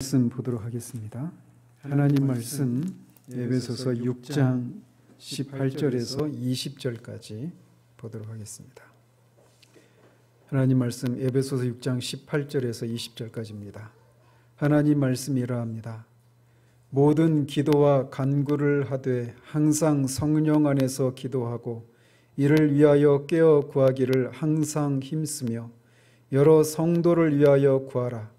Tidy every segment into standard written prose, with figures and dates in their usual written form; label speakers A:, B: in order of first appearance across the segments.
A: 말씀 보도록 하겠습니다. 하나님 말씀 에베소서 6장 18절에서 20절까지 보도록 하겠습니다. 하나님 말씀 에베소서 6장 18절에서 20절까지입니다. 하나님 말씀이 이러합니다. 모든 기도와 간구를 하되 항상 성령 안에서 기도하고 이를 위하여 깨어 구하기를 항상 힘쓰며 여러 성도를 위하여 구하라.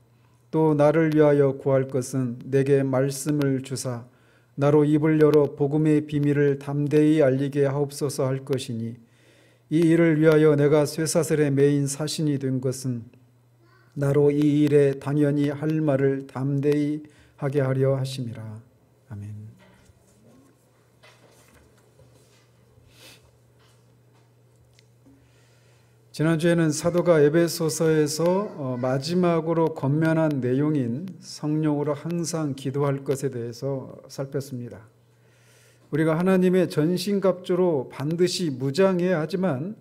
A: 또 나를 위하여 구할 것은 내게 말씀을 주사 나로 입을 열어 복음의 비밀을 담대히 알리게 하옵소서 할 것이니 이 일을 위하여 내가 쇠사슬에 매인 사신이 된 것은 나로 이 일에 당연히 할 말을 담대히 하게 하려 하심이라. 아멘. 지난주에는 사도가 에베소서에서 마지막으로 권면한 내용인 성령으로 항상 기도할 것에 대해서 살폈습니다. 우리가 하나님의 전신갑주로 반드시 무장해야 하지만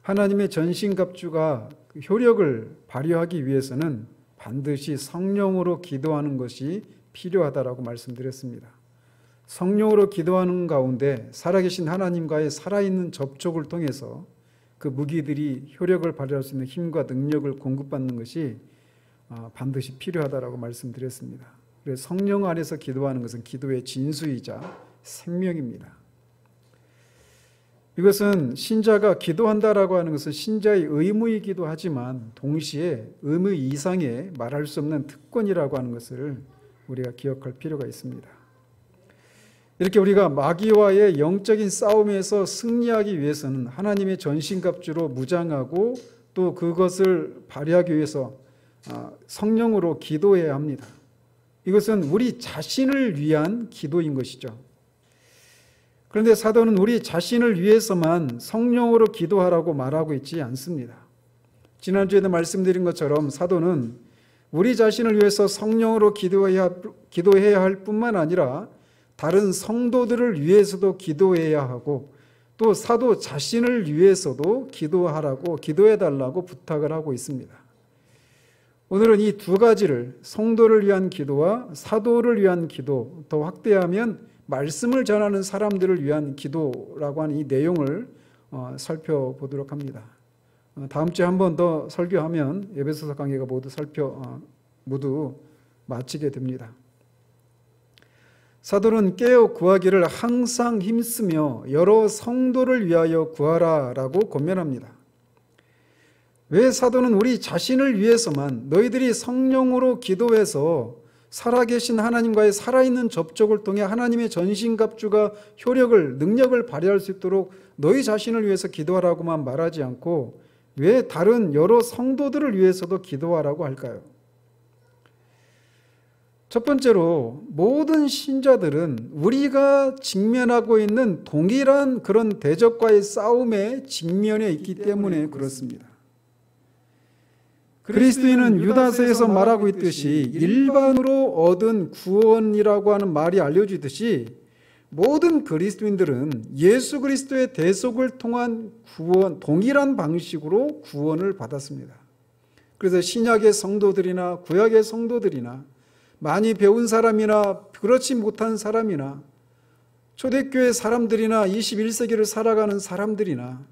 A: 하나님의 전신갑주가 효력을 발휘하기 위해서는 반드시 성령으로 기도하는 것이 필요하다라고 말씀드렸습니다. 성령으로 기도하는 가운데 살아계신 하나님과의 살아있는 접촉을 통해서 그 무기들이 효력을 발휘할 수 있는 힘과 능력을 공급받는 것이 반드시 필요하다라고 말씀드렸습니다. 그래서 성령 안에서 기도하는 것은 기도의 진수이자 생명입니다. 이것은 신자가 기도한다라고 하는 것은 신자의 의무이기도 하지만 동시에 의무 이상의 말할 수 없는 특권이라고 하는 것을 우리가 기억할 필요가 있습니다. 이렇게 우리가 마귀와의 영적인 싸움에서 승리하기 위해서는 하나님의 전신갑주로 무장하고 또 그것을 발휘하기 위해서 성령으로 기도해야 합니다. 이것은 우리 자신을 위한 기도인 것이죠. 그런데 사도는 우리 자신을 위해서만 성령으로 기도하라고 말하고 있지 않습니다. 지난주에도 말씀드린 것처럼 사도는 우리 자신을 위해서 성령으로 기도해야 할 뿐만 아니라 다른 성도들을 위해서도 기도해야 하고 또 사도 자신을 위해서도 기도해달라고 부탁을 하고 있습니다. 오늘은 이 두 가지를 성도를 위한 기도와 사도를 위한 기도, 더 확대하면 말씀을 전하는 사람들을 위한 기도라고 하는 이 내용을 살펴보도록 합니다. 다음 주에 한 번 더 설교하면 에베소서 강의가 모두 마치게 됩니다. 사도는 깨어 구하기를 항상 힘쓰며 여러 성도를 위하여 구하라라고 권면합니다. 왜 사도는 우리 자신을 위해서만 너희들이 성령으로 기도해서 살아계신 하나님과의 살아있는 접촉을 통해 하나님의 전신갑주가 능력을 발휘할 수 있도록 너희 자신을 위해서 기도하라고만 말하지 않고 왜 다른 여러 성도들을 위해서도 기도하라고 할까요? 첫 번째로 모든 신자들은 우리가 직면하고 있는 동일한 그런 대적과의 싸움에 직면해 있기 때문에 그렇습니다. 그리스도인은 유다서에서 말하고 있듯이 일반으로 얻은 구원이라고 하는 말이 알려지듯이 모든 그리스도인들은 예수 그리스도의 대속을 통한 동일한 방식으로 구원을 받았습니다. 그래서 신약의 성도들이나 구약의 성도들이나 많이 배운 사람이나 그렇지 못한 사람이나 초대교회 사람들이나 21세기를 살아가는 사람들이나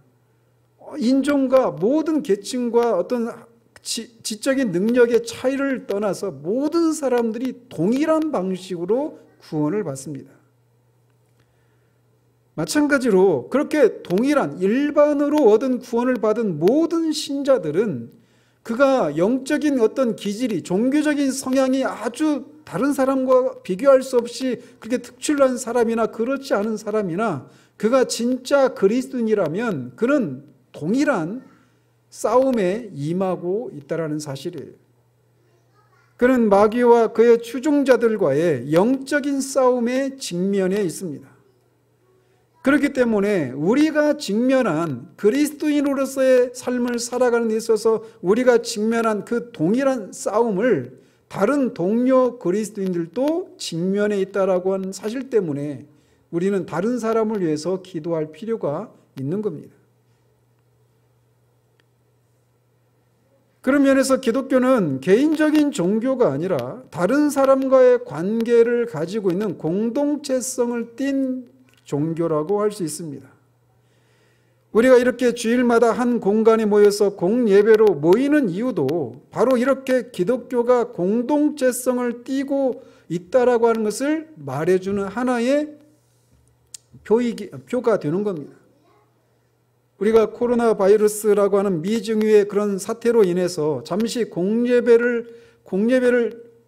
A: 인종과 모든 계층과 어떤 지적인 능력의 차이를 떠나서 모든 사람들이 동일한 방식으로 구원을 받습니다. 마찬가지로 그렇게 동일한 일반으로 얻은 구원을 받은 모든 신자들은 그가 영적인 어떤 기질이 종교적인 성향이 아주 다른 사람과 비교할 수 없이 그렇게 특출난 사람이나 그렇지 않은 사람이나 그가 진짜 그리스도인이라면 그는 동일한 싸움에 임하고 있다는 사실이에요. 그는 마귀와 그의 추종자들과의 영적인 싸움에 직면해 있습니다. 그렇기 때문에 우리가 직면한 그리스도인으로서의 삶을 살아가는 데 있어서 우리가 직면한 그 동일한 싸움을 다른 동료 그리스도인들도 직면해 있다라고 하는 사실 때문에 우리는 다른 사람을 위해서 기도할 필요가 있는 겁니다. 그런 면에서 기독교는 개인적인 종교가 아니라 다른 사람과의 관계를 가지고 있는 공동체성을 띤 종교라고 할 수 있습니다. 우리가 이렇게 주일마다 한 공간에 모여서 공예배로 모이는 이유도 바로 이렇게 기독교가 공동체성을 띠고 있다라고 하는 것을 말해주는 하나의 표가 되는 겁니다. 우리가 코로나 바이러스라고 하는 미증유의 그런 사태로 인해서 잠시 공예배를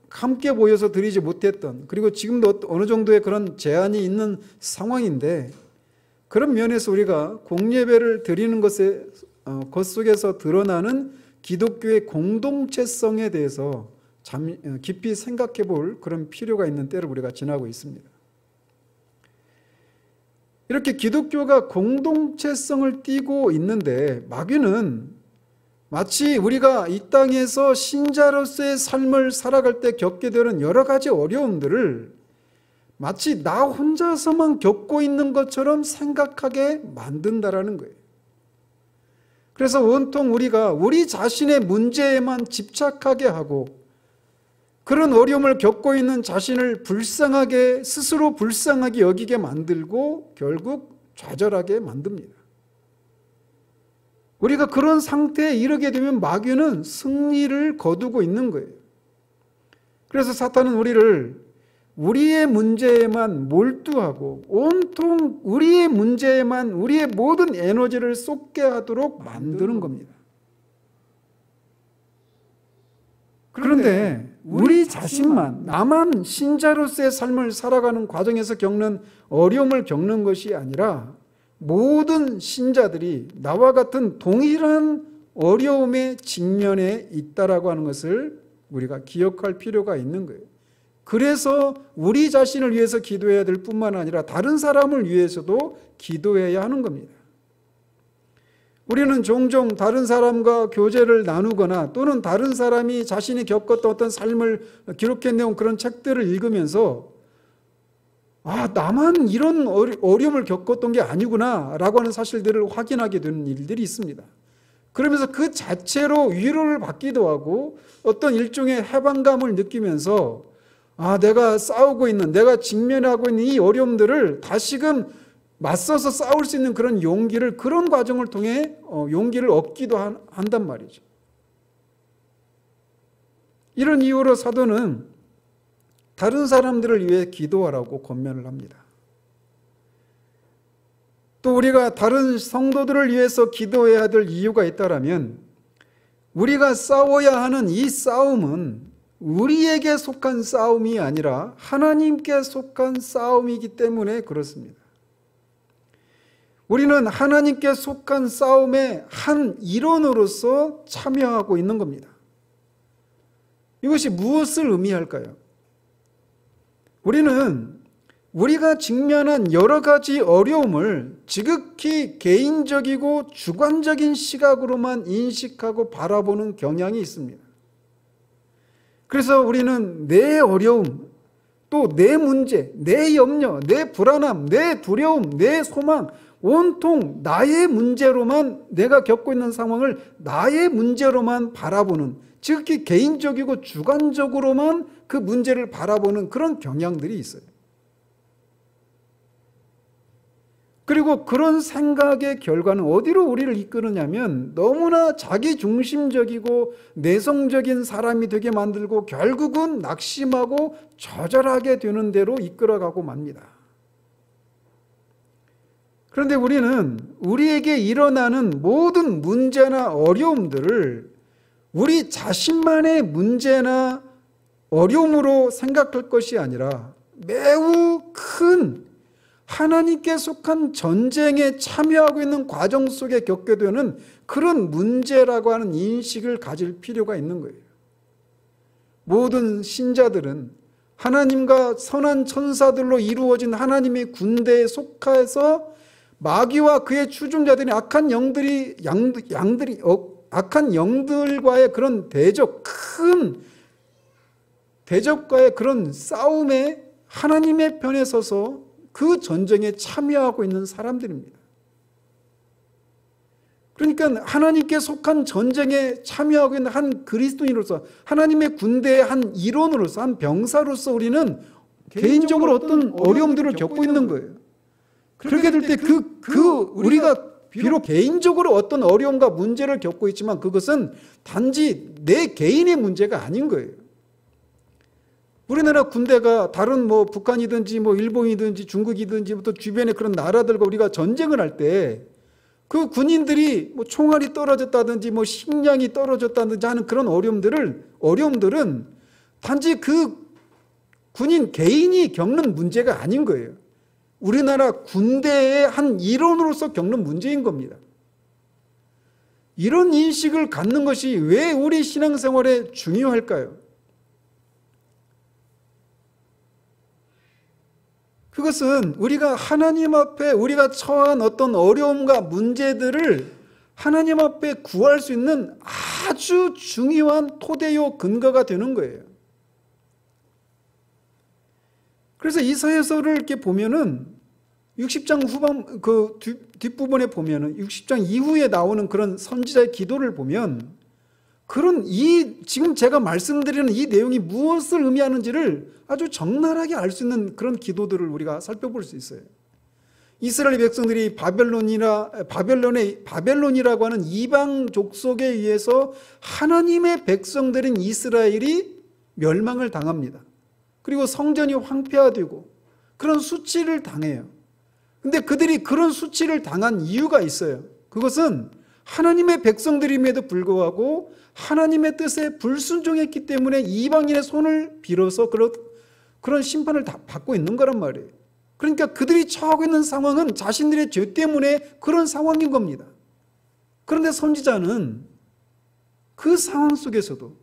A: 함께 모여서 드리지 못했던, 그리고 지금도 어느 정도의 그런 제한이 있는 상황인데, 그런 면에서 우리가 공예배를 드리는 것 속에서 드러나는 기독교의 공동체성에 대해서 깊이 생각해 볼 그런 필요가 있는 때를 우리가 지나고 있습니다. 이렇게 기독교가 공동체성을 띠고 있는데, 마귀는 마치 우리가 이 땅에서 신자로서의 삶을 살아갈 때 겪게 되는 여러 가지 어려움들을 마치 나 혼자서만 겪고 있는 것처럼 생각하게 만든다라는 거예요. 그래서 온통 우리가 우리 자신의 문제에만 집착하게 하고, 그런 어려움을 겪고 있는 자신을 스스로 불쌍하게 여기게 만들고 결국 좌절하게 만듭니다. 우리가 그런 상태에 이르게 되면 마귀는 승리를 거두고 있는 거예요. 그래서 사탄은 우리를 우리의 문제에만 몰두하고 온통 우리의 문제에만 우리의 모든 에너지를 쏟게 하도록 만드는 겁니다. 그런데 우리 자신만, 나만 신자로서의 삶을 살아가는 과정에서 겪는 어려움을 겪는 것이 아니라 모든 신자들이 나와 같은 동일한 어려움의 직면에 있다라고 하는 것을 우리가 기억할 필요가 있는 거예요. 그래서 우리 자신을 위해서 기도해야 될 뿐만 아니라 다른 사람을 위해서도 기도해야 하는 겁니다. 우리는 종종 다른 사람과 교제를 나누거나 또는 다른 사람이 자신이 겪었던 어떤 삶을 기록해내온 그런 책들을 읽으면서 나만 이런 어려움을 겪었던 게 아니구나 라고 하는 사실들을 확인하게 되는 일들이 있습니다. 그러면서 그 자체로 위로를 받기도 하고 어떤 일종의 해방감을 느끼면서 내가 싸우고 있는, 내가 직면하고 있는 이 어려움들을 다시금 맞서서 싸울 수 있는 그런 용기를, 그런 과정을 통해 용기를 얻기도 한단 말이죠. 이런 이유로 사도는 다른 사람들을 위해 기도하라고 권면을 합니다. 또 우리가 다른 성도들을 위해서 기도해야 될 이유가 있다면, 우리가 싸워야 하는 이 싸움은 우리에게 속한 싸움이 아니라 하나님께 속한 싸움이기 때문에 그렇습니다. 우리는 하나님께 속한 싸움의 한 일원으로서 참여하고 있는 겁니다. 이것이 무엇을 의미할까요? 우리는 우리가 직면한 여러 가지 어려움을 지극히 개인적이고 주관적인 시각으로만 인식하고 바라보는 경향이 있습니다. 그래서 우리는 내 어려움, 또 내 문제, 내 염려, 내 불안함, 내 두려움, 내 소망, 온통 나의 문제로만, 내가 겪고 있는 상황을 나의 문제로만 바라보는, 지극히 개인적이고 주관적으로만 그 문제를 바라보는 그런 경향들이 있어요. 그리고 그런 생각의 결과는 어디로 우리를 이끄느냐면 너무나 자기중심적이고 내성적인 사람이 되게 만들고 결국은 낙심하고 좌절하게 되는 대로 이끌어가고 맙니다. 그런데 우리는 우리에게 일어나는 모든 문제나 어려움들을 우리 자신만의 문제나 어려움으로 생각할 것이 아니라 매우 큰 하나님께 속한 전쟁에 참여하고 있는 과정 속에 겪게 되는 그런 문제라고 하는 인식을 가질 필요가 있는 거예요. 모든 신자들은 하나님과 선한 천사들로 이루어진 하나님의 군대에 속해서 마귀와 그의 추종자들이 악한 영들과의 그런 큰 대적과의 그런 싸움에 하나님의 편에 서서 그 전쟁에 참여하고 있는 사람들입니다. 그러니까 하나님께 속한 전쟁에 참여하고 있는 한 그리스도인으로서, 하나님의 군대의 한 일원으로서, 한 병사로서 우리는 개인적으로 어떤 어려움들을 겪고 있는 거예요. 그렇게 될 때 우리가 비록 개인적으로 어떤 어려움과 문제를 겪고 있지만 그것은 단지 내 개인의 문제가 아닌 거예요. 우리나라 군대가 다른 북한이든지 일본이든지 중국이든지 또 주변의 그런 나라들과 우리가 전쟁을 할 때 그 군인들이 총알이 떨어졌다든지 식량이 떨어졌다든지 하는 그런 어려움들은 단지 그 군인 개인이 겪는 문제가 아닌 거예요. 우리나라 군대의 한 일원으로서 겪는 문제인 겁니다. 이런 인식을 갖는 것이 왜 우리 신앙생활에 중요할까요? 그것은 우리가 하나님 앞에 우리가 처한 어떤 어려움과 문제들을 하나님 앞에 구할 수 있는 아주 중요한 토대요 근거가 되는 거예요. 그래서 이사야서를 이렇게 보면은 60장 후반 그 뒷부분에 보면은 60장 이후에 나오는 그런 선지자의 기도를 보면 지금 제가 말씀드리는 이 내용이 무엇을 의미하는지를 아주 적나라하게 알 수 있는 그런 기도들을 우리가 살펴볼 수 있어요. 이스라엘 백성들이 바벨론이라고 하는 이방 족속에 의해서 하나님의 백성들인 이스라엘이 멸망을 당합니다. 그리고 성전이 황폐화되고 그런 수치를 당해요. 근데 그들이 그런 수치를 당한 이유가 있어요. 그것은 하나님의 백성들임에도 불구하고 하나님의 뜻에 불순종했기 때문에 이방인의 손을 빌어서 그런 심판을 다 받고 있는 거란 말이에요. 그러니까 그들이 처하고 있는 상황은 자신들의 죄 때문에 그런 상황인 겁니다. 그런데 선지자는 그 상황 속에서도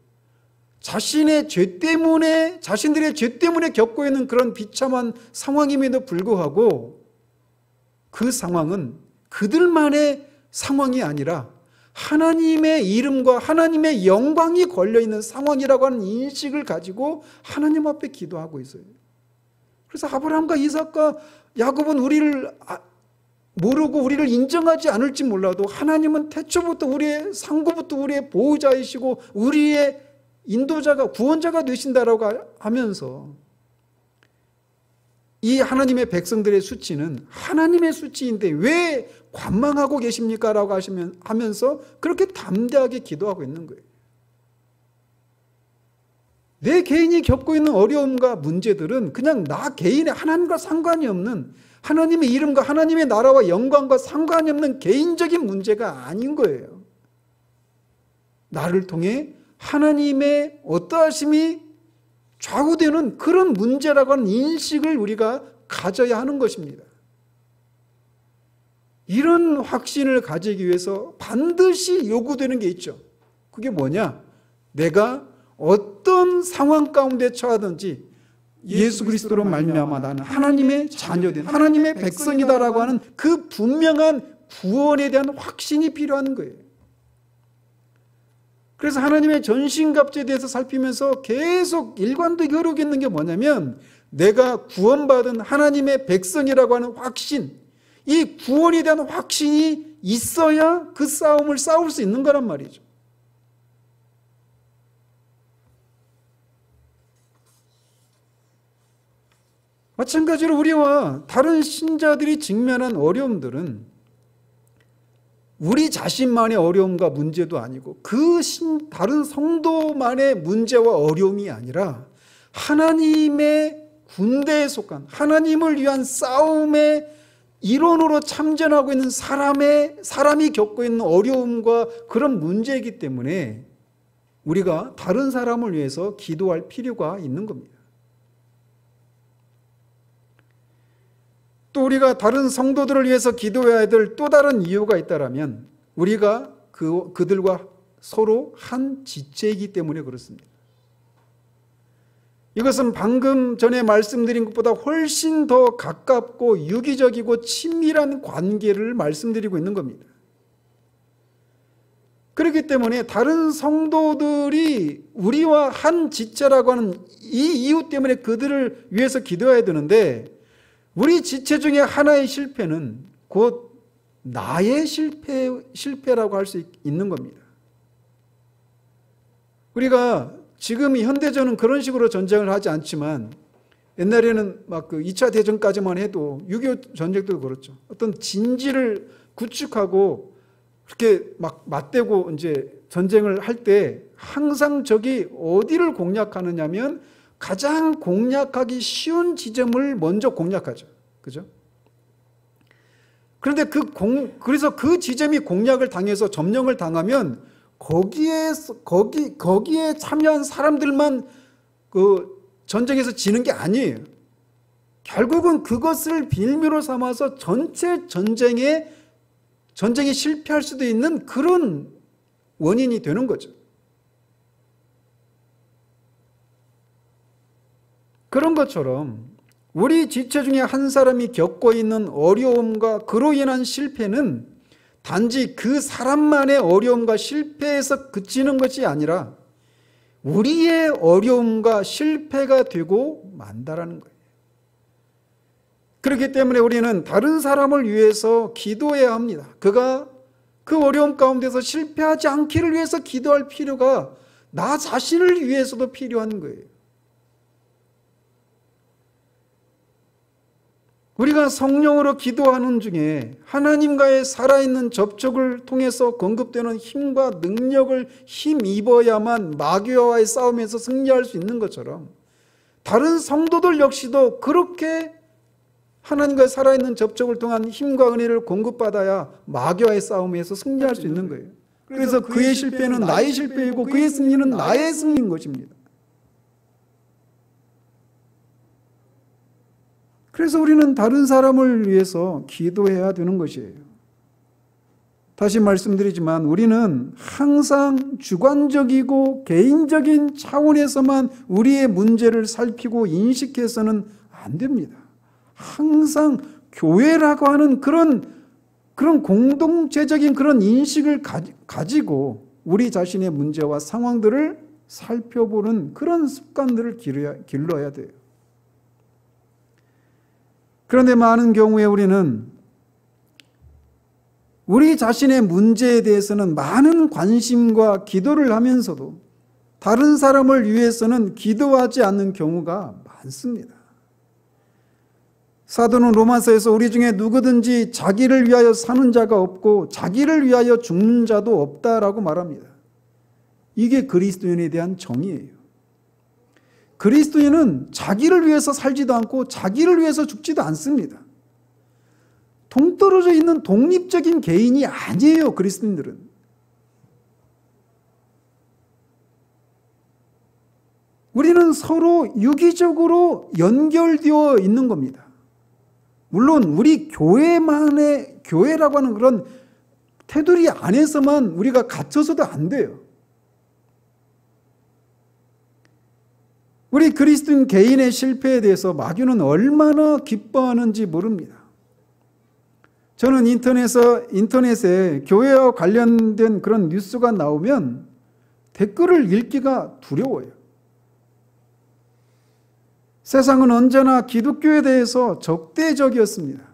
A: 자신들의 죄 때문에 겪고 있는 그런 비참한 상황임에도 불구하고 그 상황은 그들만의 상황이 아니라 하나님의 이름과 하나님의 영광이 걸려있는 상황이라고 하는 인식을 가지고 하나님 앞에 기도하고 있어요. 그래서 아브라함과 이삭과 야곱은 우리를 모르고 우리를 인정하지 않을지 몰라도 하나님은 태초부터 우리의 상고부터 우리의 보호자이시고 우리의 인도자가 구원자가 되신다라고 하면서 이 하나님의 백성들의 수치는 하나님의 수치인데 왜 관망하고 계십니까? 라고 하면서 그렇게 담대하게 기도하고 있는 거예요. 내 개인이 겪고 있는 어려움과 문제들은 그냥 나 개인의 하나님과 상관이 없는, 하나님의 이름과 하나님의 나라와 영광과 상관이 없는 개인적인 문제가 아닌 거예요. 나를 통해 하나님의 어떠하심이 좌우되는 그런 문제라고 하는 인식을 우리가 가져야 하는 것입니다. 이런 확신을 가지기 위해서 반드시 요구되는 게 있죠. 그게 뭐냐? 내가 어떤 상황 가운데 처하든지 예수 그리스도로 말미암아 나는 하나님의 자녀된 하나님의 백성이다라고 하는 그 분명한 구원에 대한 확신이 필요한 거예요. 그래서 하나님의 전신갑주에 대해서 살피면서 계속 일관되게 흐르고 있는 게 뭐냐면 내가 구원받은 하나님의 백성이라고 하는 확신, 이 구원에 대한 확신이 있어야 그 싸움을 싸울 수 있는 거란 말이죠. 마찬가지로 우리와 다른 신자들이 직면한 어려움들은 우리 자신만의 어려움과 문제도 아니고 다른 성도만의 문제와 어려움이 아니라 하나님의 군대에 속한 하나님을 위한 싸움의 일원으로 참전하고 있는 사람이 겪고 있는 어려움과 그런 문제이기 때문에 우리가 다른 사람을 위해서 기도할 필요가 있는 겁니다. 또 우리가 다른 성도들을 위해서 기도해야 될 또 다른 이유가 있다면 우리가 그들과 서로 한 지체이기 때문에 그렇습니다. 이것은 방금 전에 말씀드린 것보다 훨씬 더 가깝고 유기적이고 친밀한 관계를 말씀드리고 있는 겁니다. 그렇기 때문에 다른 성도들이 우리와 한 지체라고 하는 이 이유 때문에 그들을 위해서 기도해야 되는데 우리 지체 중에 하나의 실패는 곧 나의 실패라고 할 수 있는 겁니다. 우리가 지금 현대전은 그런 식으로 전쟁을 하지 않지만 옛날에는 막 그 2차 대전까지만 해도 6.25 전쟁도 그렇죠. 어떤 진지를 구축하고 그렇게 막 맞대고 이제 전쟁을 할 때 항상 적이 어디를 공략하느냐면 가장 공략하기 쉬운 지점을 먼저 공략하죠. 그죠? 그런데 그래서 그 지점이 공략을 당해서 점령을 당하면 거기에 참여한 사람들만 그 전쟁에서 지는 게 아니에요. 결국은 그것을 빌미로 삼아서 전체 전쟁에 실패할 수도 있는 그런 원인이 되는 거죠. 그런 것처럼 우리 지체 중에 한 사람이 겪고 있는 어려움과 그로 인한 실패는 단지 그 사람만의 어려움과 실패에서 그치는 것이 아니라 우리의 어려움과 실패가 되고 만다라는 거예요. 그렇기 때문에 우리는 다른 사람을 위해서 기도해야 합니다. 그가 그 어려움 가운데서 실패하지 않기를 위해서 기도할 필요가 나 자신을 위해서도 필요한 거예요. 우리가 성령으로 기도하는 중에 하나님과의 살아있는 접촉을 통해서 공급되는 힘과 능력을 힘입어야만 마귀와의 싸움에서 승리할 수 있는 것처럼 다른 성도들 역시도 그렇게 하나님과의 살아있는 접촉을 통한 힘과 은혜를 공급받아야 마귀와의 싸움에서 승리할 수 있는 거예요. 그래서 그의 실패는 나의 실패이고 그의 승리는 나의 승리인 것입니다. 그래서 우리는 다른 사람을 위해서 기도해야 되는 것이에요. 다시 말씀드리지만 우리는 항상 주관적이고 개인적인 차원에서만 우리의 문제를 살피고 인식해서는 안 됩니다. 항상 교회라고 하는 그런 공동체적인 그런 인식을 가지고 우리 자신의 문제와 상황들을 살펴보는 그런 습관들을 길러야 돼요. 그런데 많은 경우에 우리는 우리 자신의 문제에 대해서는 많은 관심과 기도를 하면서도 다른 사람을 위해서는 기도하지 않는 경우가 많습니다. 사도는 로마서에서 우리 중에 누구든지 자기를 위하여 사는 자가 없고 자기를 위하여 죽는 자도 없다라고 말합니다. 이게 그리스도인에 대한 정의예요. 그리스도인은 자기를 위해서 살지도 않고 자기를 위해서 죽지도 않습니다. 동떨어져 있는 독립적인 개인이 아니에요, 그리스도인들은. 우리는 서로 유기적으로 연결되어 있는 겁니다. 물론 우리 교회라고 하는 그런 테두리 안에서만 우리가 갇혀서도 안 돼요. 우리 그리스도인 개인의 실패에 대해서 마귀는 얼마나 기뻐하는지 모릅니다. 저는 인터넷에 교회와 관련된 그런 뉴스가 나오면 댓글을 읽기가 두려워요. 세상은 언제나 기독교에 대해서 적대적이었습니다.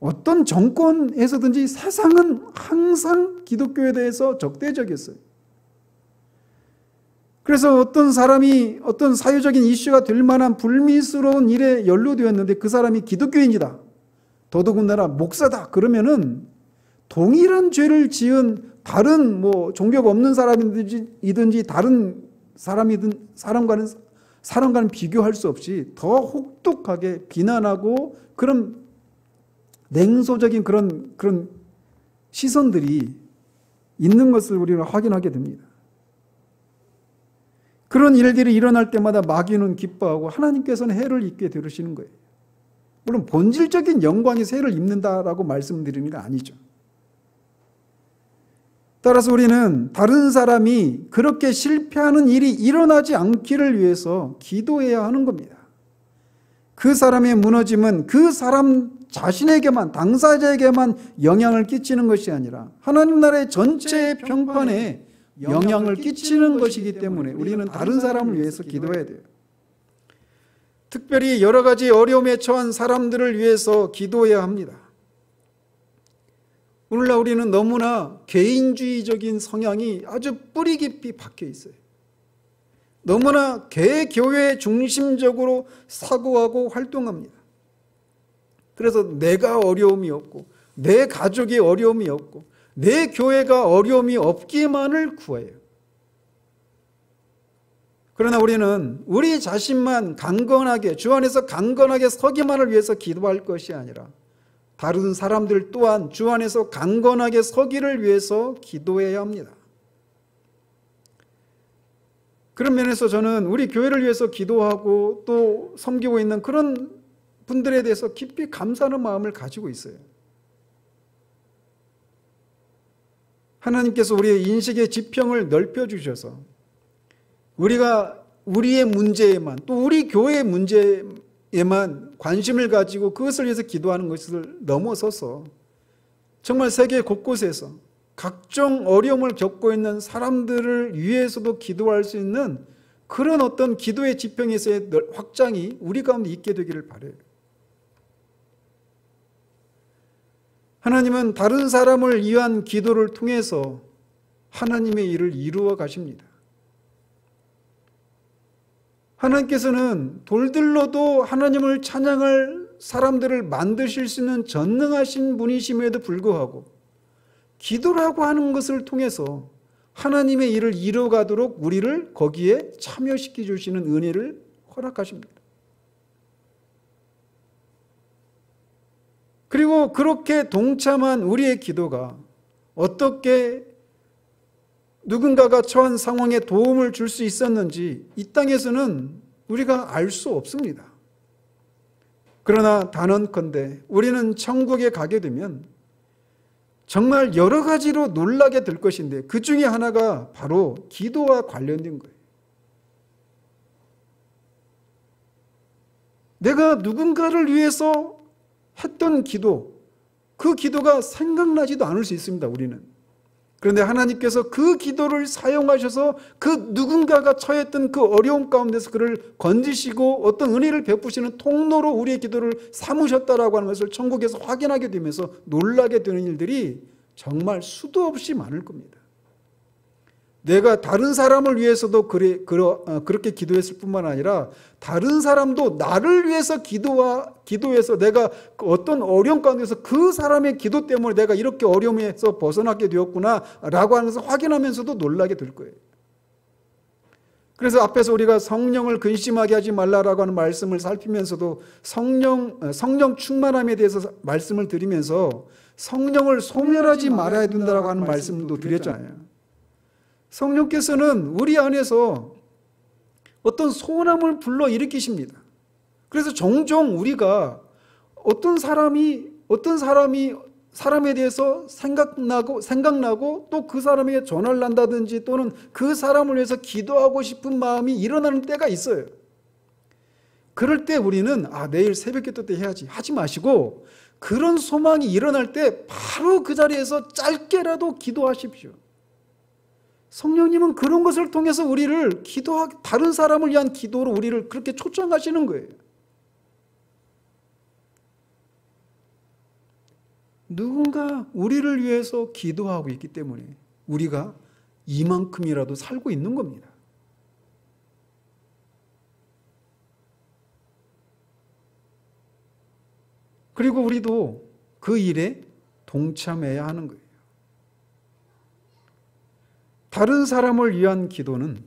A: 어떤 정권에서든지 세상은 항상 기독교에 대해서 적대적이었어요. 그래서 어떤 사람이 어떤 사회적인 이슈가 될 만한 불미스러운 일에 연루되었는데 그 사람이 기독교인이다, 더더군다나 목사다 그러면은 동일한 죄를 지은 다른 종교가 없는 사람이든지 다른 사람과는 비교할 수 없이 더 혹독하게 비난하고 그런 냉소적인 그런 시선들이 있는 것을 우리가 확인하게 됩니다. 그런 일들이 일어날 때마다 마귀는 기뻐하고 하나님께서는 해를 입게 되시는 거예요. 물론 본질적인 영광에서 해를 입는다라고 말씀드리는 게 아니죠. 따라서 우리는 다른 사람이 그렇게 실패하는 일이 일어나지 않기를 위해서 기도해야 하는 겁니다. 그 사람의 무너짐은 그 사람 자신에게만, 당사자에게만 영향을 끼치는 것이 아니라 하나님 나라의 전체 평판에 영향을 끼치는 것이기 때문에 우리는 다른 사람을 위해서 기도해야 돼요. 특별히 여러 가지 어려움에 처한 사람들을 위해서 기도해야 합니다. 오늘날 우리는 너무나 개인주의적인 성향이 아주 뿌리 깊이 박혀 있어요. 너무나 개교회 중심적으로 사고하고 활동합니다. 그래서 내가 어려움이 없고 내 가족이 어려움이 없고 내 교회가 어려움이 없기만을 구해요. 그러나 우리는 우리 자신만 강건하게, 주 안에서 강건하게 서기만을 위해서 기도할 것이 아니라 다른 사람들 또한 주 안에서 강건하게 서기를 위해서 기도해야 합니다. 그런 면에서 저는 우리 교회를 위해서 기도하고 또 섬기고 있는 그런 분들에 대해서 깊이 감사하는 마음을 가지고 있어요. 하나님께서 우리의 인식의 지평을 넓혀주셔서 우리가 우리의 문제에만, 또 우리 교회의 문제에만 관심을 가지고 그것을 위해서 기도하는 것을 넘어서서 정말 세계 곳곳에서 각종 어려움을 겪고 있는 사람들을 위해서도 기도할 수 있는 그런 어떤 기도의 지평에서의 확장이 우리 가운데 있게 되기를 바라요. 하나님은 다른 사람을 위한 기도를 통해서 하나님의 일을 이루어 가십니다. 하나님께서는 돌들로도 하나님을 찬양할 사람들을 만드실 수 있는 전능하신 분이심에도 불구하고 기도라고 하는 것을 통해서 하나님의 일을 이루어가도록 우리를 거기에 참여시켜 주시는 은혜를 허락하십니다. 그리고 그렇게 동참한 우리의 기도가 어떻게 누군가가 처한 상황에 도움을 줄 수 있었는지 이 땅에서는 우리가 알 수 없습니다. 그러나 단언컨대 우리는 천국에 가게 되면 정말 여러 가지로 놀라게 될 것인데 그 중에 하나가 바로 기도와 관련된 거예요. 내가 누군가를 위해서 했던 기도, 그 기도가 생각나지도 않을 수 있습니다, 우리는. 그런데 하나님께서 그 기도를 사용하셔서 그 누군가가 처했던 그 어려움 가운데서 그를 건지시고 어떤 은혜를 베푸시는 통로로 우리의 기도를 삼으셨다라고 하는 것을 천국에서 확인하게 되면서 놀라게 되는 일들이 정말 수도 없이 많을 겁니다. 내가 다른 사람을 위해서도 그렇게 기도했을 뿐만 아니라 다른 사람도 나를 위해서 기도해서 내가 어떤 어려움 가운데서 그 사람의 기도 때문에 내가 이렇게 어려움에서 벗어나게 되었구나 라고 하면서 확인하면서도 놀라게 될 거예요. 그래서 앞에서 우리가 성령을 근심하게 하지 말라라고 하는 말씀을 살피면서도 성령 충만함에 대해서 말씀을 드리면서 성령을 소멸하지 말아야 된다라고 하는 말씀도 드렸잖아요. 성령께서는 우리 안에서 어떤 소원함을 불러일으키십니다. 그래서 종종 우리가 어떤 사람에 대해서 생각나고 또 그 사람에게 전화를 한다든지 또는 그 사람을 위해서 기도하고 싶은 마음이 일어나는 때가 있어요. 그럴 때 우리는 내일 새벽기도 때 해야지 하지 마시고 그런 소망이 일어날 때 바로 그 자리에서 짧게라도 기도하십시오. 성령님은 그런 것을 통해서 우리를 다른 사람을 위한 기도로 우리를 그렇게 초청하시는 거예요. 누군가 우리를 위해서 기도하고 있기 때문에 우리가 이만큼이라도 살고 있는 겁니다. 그리고 우리도 그 일에 동참해야 하는 거예요. 다른 사람을 위한 기도는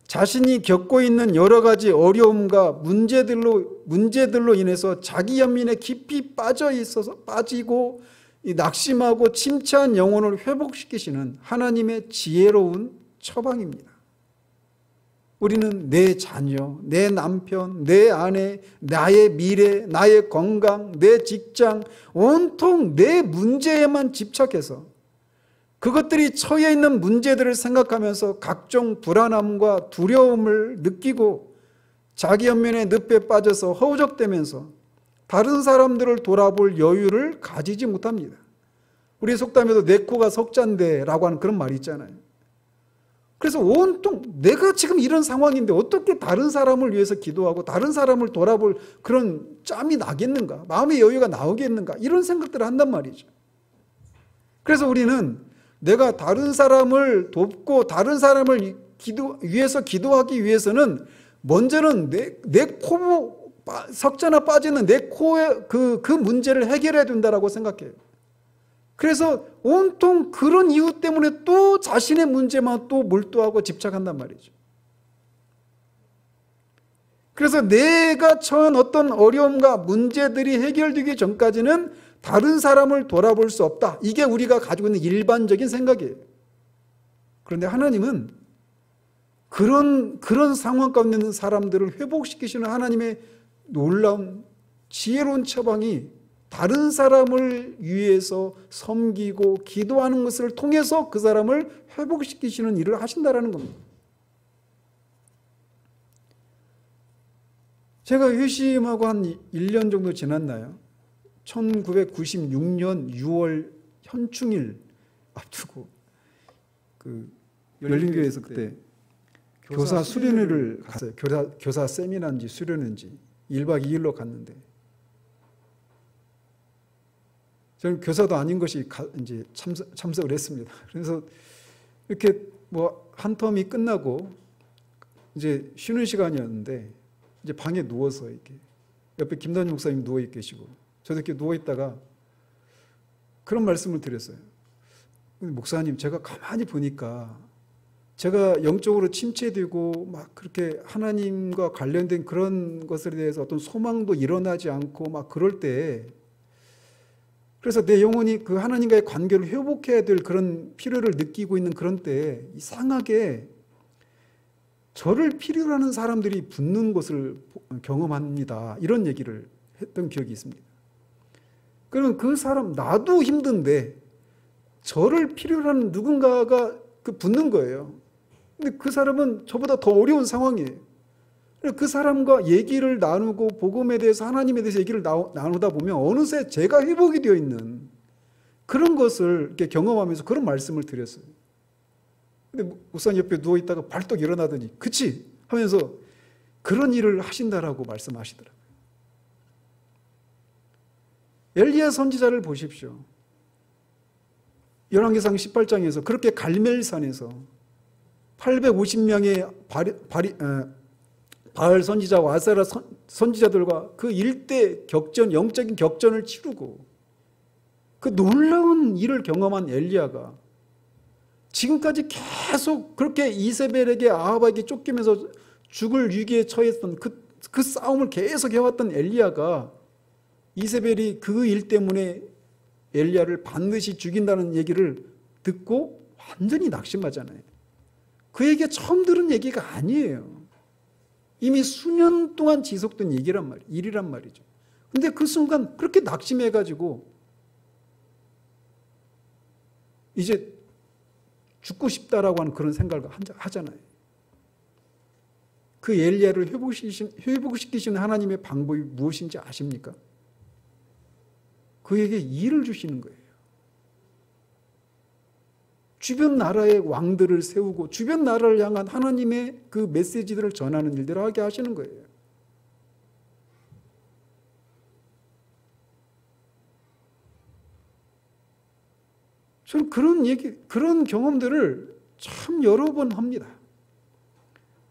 A: 자신이 겪고 있는 여러 가지 어려움과 문제들로 인해서 자기 연민에 깊이 빠지고 낙심하고 침체한 영혼을 회복시키시는 하나님의 지혜로운 처방입니다. 우리는 내 자녀, 내 남편, 내 아내, 나의 미래, 나의 건강, 내 직장, 온통 내 문제에만 집착해서 그것들이 처해 있는 문제들을 생각하면서 각종 불안함과 두려움을 느끼고 자기 연민의 늪에 빠져서 허우적대면서 다른 사람들을 돌아볼 여유를 가지지 못합니다. 우리 속담에도 내 코가 석잔데라고 하는 그런 말이 있잖아요. 그래서 온통 내가 지금 이런 상황인데 어떻게 다른 사람을 위해서 기도하고 다른 사람을 돌아볼 그런 짬이 나겠는가, 마음의 여유가 나오겠는가, 이런 생각들을 한단 말이죠.
B: 그래서 우리는 내가 다른 사람을 돕고 다른 사람을 위해서 기도하기 위해서는 먼저는 내 코 석자나 빠지는 내 코의 그 문제를 해결해야 된다라고 생각해요. 그래서 온통 그런 이유 때문에 또 자신의 문제만 또 몰두하고 집착한단 말이죠. 그래서 내가 처한 어떤 어려움과 문제들이 해결되기 전까지는 다른 사람을 돌아볼 수 없다. 이게 우리가 가지고 있는 일반적인 생각이에요. 그런데 하나님은 그런 상황 가운데 있는 사람들을 회복시키시는 하나님의 놀라운 지혜로운 처방이 다른 사람을 위해서 섬기고 기도하는 것을 통해서 그 사람을 회복시키시는 일을 하신다라는 겁니다. 제가 회심하고 한 1년 정도 지났나요? 1996년 6월 현충일 앞두고 그 열린교회에서 그때 교사 수련회를 갔어요. 교사 세미나인지 수련회인지 1박 2일로 갔는데 저는 교사도 아닌 것이 이제 참석을 했습니다. 그래서 이렇게 뭐 한 텀이 끝나고 이제 쉬는 시간이었는데 이제 방에 누워서 이렇게 옆에 김단일 목사님 누워 계시고 저도 이렇게 누워 있다가 그런 말씀을 드렸어요. 목사님, 제가 가만히 보니까 제가 영적으로 침체되고 막 그렇게 하나님과 관련된 그런 것에 대해서 어떤 소망도 일어나지 않고 막 그럴 때 그래서 내 영혼이 그 하나님과의 관계를 회복해야 될 그런 필요를 느끼고 있는 그런 때 이상하게 저를 필요로 하는 사람들이 붙는 것을 경험합니다. 이런 얘기를 했던 기억이 있습니다. 그러면 그 사람, 나도 힘든데 저를 필요로 하는 누군가가 붙는 거예요. 근데 그 사람은 저보다 더 어려운 상황이에요. 그 사람과 얘기를 나누고 복음에 대해서 하나님에 대해서 얘기를 나누다 보면 어느새 제가 회복이 되어 있는 그런 것을 이렇게 경험하면서 그런 말씀을 드렸어요. 근데 목사님 옆에 누워 있다가 발떡 일어나더니 그치? 하면서 그런 일을 하신다라고 말씀하시더라고요. 엘리야 선지자를 보십시오. 열왕기상 18장에서 그렇게 갈멜산에서 850명의 바알 선지자와 아세라 선지자들과 그 일대 격전, 영적인 격전을 치르고 그 놀라운 일을 경험한 엘리야가 지금까지 계속 그렇게 이세벨에게 아합에게 쫓기면서 죽을 위기에 처했던 그 싸움을 계속 해왔던 엘리야가 이세벨이 그 일 때문에 엘리야를 반드시 죽인다는 얘기를 듣고 완전히 낙심하잖아요. 그에게 처음 들은 얘기가 아니에요. 이미 수년 동안 지속된 일이란 말이죠. 근데 그 순간 그렇게 낙심해가지고 이제 죽고 싶다라고 하는 그런 생각을 하잖아요. 그 엘리야를 회복시키시는 하나님의 방법이 무엇인지 아십니까? 그에게 일을 주시는 거예요. 주변 나라의 왕들을 세우고 주변 나라를 향한 하나님의 그 메시지들을 전하는 일들을 하게 하시는 거예요. 저는 그런 경험들을 참 여러 번 합니다.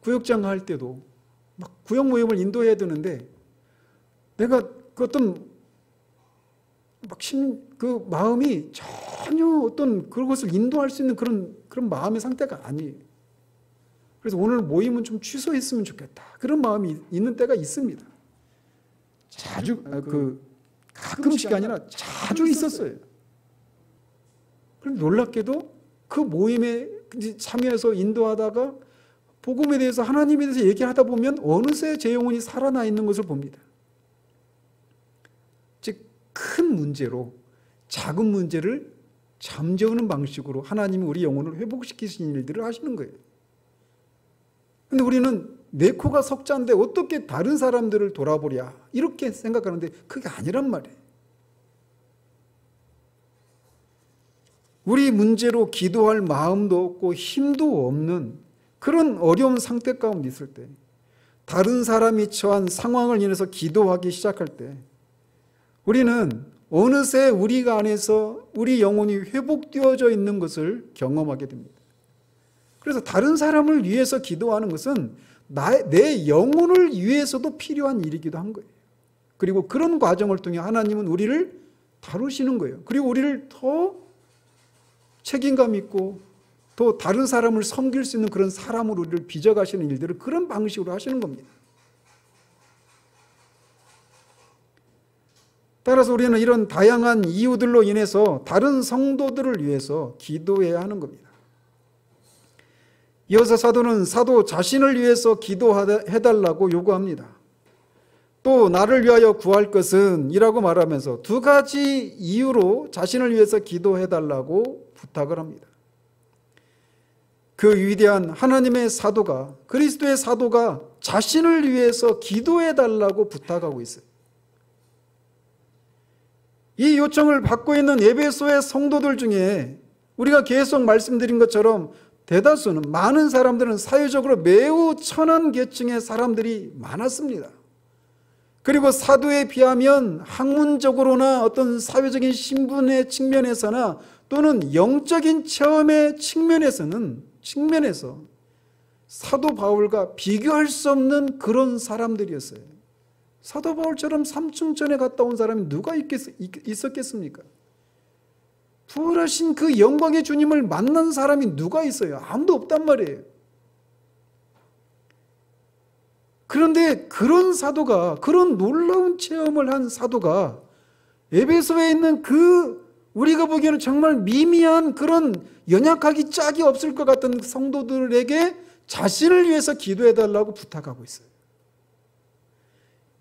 B: 구역장 할 때도 막 구역 모임을 인도해야 되는데 내가 그 어떤 그 마음이 전혀 어떤 그것을 인도할 수 있는 그런 마음의 상태가 아니에요. 그래서 오늘 모임은 좀 취소했으면 좋겠다. 그런 마음이 있는 때가 있습니다. 자주, 가끔씩이 아니라 자주 있었어요. 그런데 놀랍게도 그 모임에 참여해서 인도하다가 복음에 대해서 하나님에 대해서 얘기하다 보면 어느새 제 영혼이 살아나 있는 것을 봅니다. 큰 문제로 작은 문제를 잠재우는 방식으로 하나님이 우리 영혼을 회복시키시는 일들을 하시는 거예요. 그런데 우리는 내 코가 석자인데 어떻게 다른 사람들을 돌아보랴 이렇게 생각하는데 그게 아니란 말이에요. 우리 문제로 기도할 마음도 없고 힘도 없는 그런 어려운 상태 가운데 있을 때 다른 사람이 처한 상황을 인해서 기도하기 시작할 때 우리는 어느새 우리가 안에서 우리 영혼이 회복되어져 있는 것을 경험하게 됩니다. 그래서 다른 사람을 위해서 기도하는 것은 내 영혼을 위해서도 필요한 일이기도 한 거예요. 그리고 그런 과정을 통해 하나님은 우리를 다루시는 거예요. 그리고 우리를 더 책임감 있고 또 다른 사람을 섬길 수 있는 그런 사람으로 우리를 빚어가시는 일들을 그런 방식으로 하시는 겁니다. 따라서 우리는 이런 다양한 이유들로 인해서 다른 성도들을 위해서 기도해야 하는 겁니다. 이어서 사도는 사도 자신을 위해서 기도해달라고 요구합니다. 또 나를 위하여 구할 것은 이라고 말하면서 두 가지 이유로 자신을 위해서 기도해달라고 부탁을 합니다. 그 위대한 하나님의 사도가, 그리스도의 사도가 자신을 위해서 기도해달라고 부탁하고 있어요. 이 요청을 받고 있는 에베소의 성도들 중에 우리가 계속 말씀드린 것처럼 대다수는, 많은 사람들은 사회적으로 매우 천한 계층의 사람들이 많았습니다. 그리고 사도에 비하면 학문적으로나 어떤 사회적인 신분의 측면에서나 또는 영적인 체험의 측면에서 사도 바울과 비교할 수 없는 그런 사람들이었어요. 사도 바울처럼 삼층전에 갔다 온 사람이 누가 있었겠습니까? 부활하신 그 영광의 주님을 만난 사람이 누가 있어요? 아무도 없단 말이에요. 그런데 그런 사도가, 그런 놀라운 체험을 한 사도가 에베소에 있는 그 우리가 보기에는 정말 미미한 그런 연약하기 짝이 없을 것 같은 성도들에게 자신을 위해서 기도해달라고 부탁하고 있어요.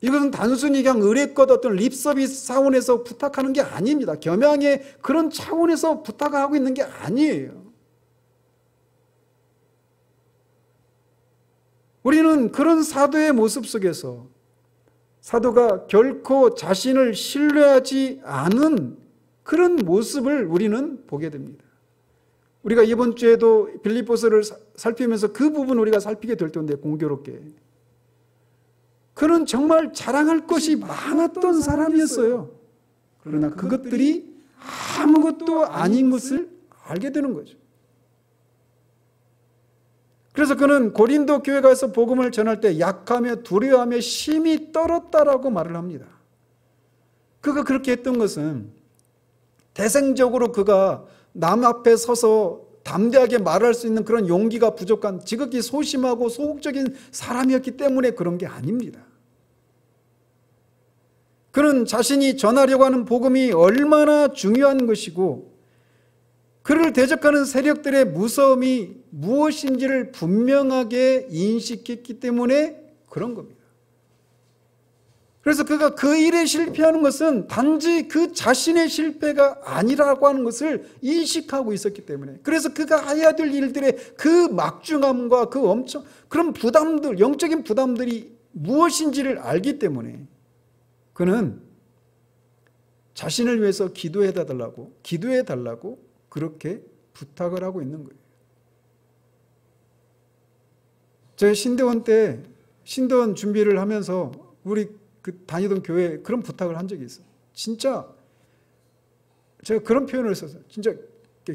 B: 이것은 단순히 그냥 의례껏 어떤 립서비스 차원에서 부탁하는 게 아닙니다. 겸양의 그런 차원에서 부탁을 하고 있는 게 아니에요. 우리는 그런 사도의 모습 속에서 사도가 결코 자신을 신뢰하지 않은 그런 모습을 우리는 보게 됩니다. 우리가 이번 주에도 빌립보서를 살피면서 그 부분 우리가 살피게 될 텐데, 공교롭게 그는 정말 자랑할 것이 많았던 사람이었어요. 그러나 그것들이 아무것도 아닌 것을 알게 되는 거죠. 그래서 그는 고린도 교회 가서 복음을 전할 때 약하며 두려워하며 심히 떨었다라고 말을 합니다. 그가 그렇게 했던 것은 대생적으로 그가 남 앞에 서서 담대하게 말할 수 있는 그런 용기가 부족한 지극히 소심하고 소극적인 사람이었기 때문에 그런 게 아닙니다. 그는 자신이 전하려고 하는 복음이 얼마나 중요한 것이고 그를 대적하는 세력들의 무서움이 무엇인지를 분명하게 인식했기 때문에 그런 겁니다. 그래서 그가 그 일에 실패하는 것은 단지 그 자신의 실패가 아니라고 하는 것을 인식하고 있었기 때문에, 그래서 그가 해야 될 일들의 그 막중함과 그 그런 부담들, 영적인 부담들이 무엇인지를 알기 때문에 그는 자신을 위해서 기도해달라고 그렇게 부탁을 하고 있는 거예요. 저희 신대원 때 신대원 준비를 하면서 우리 다니던 교회에 그런 부탁을 한 적이 있어요. 진짜 제가 그런 표현을 썼어요. 진짜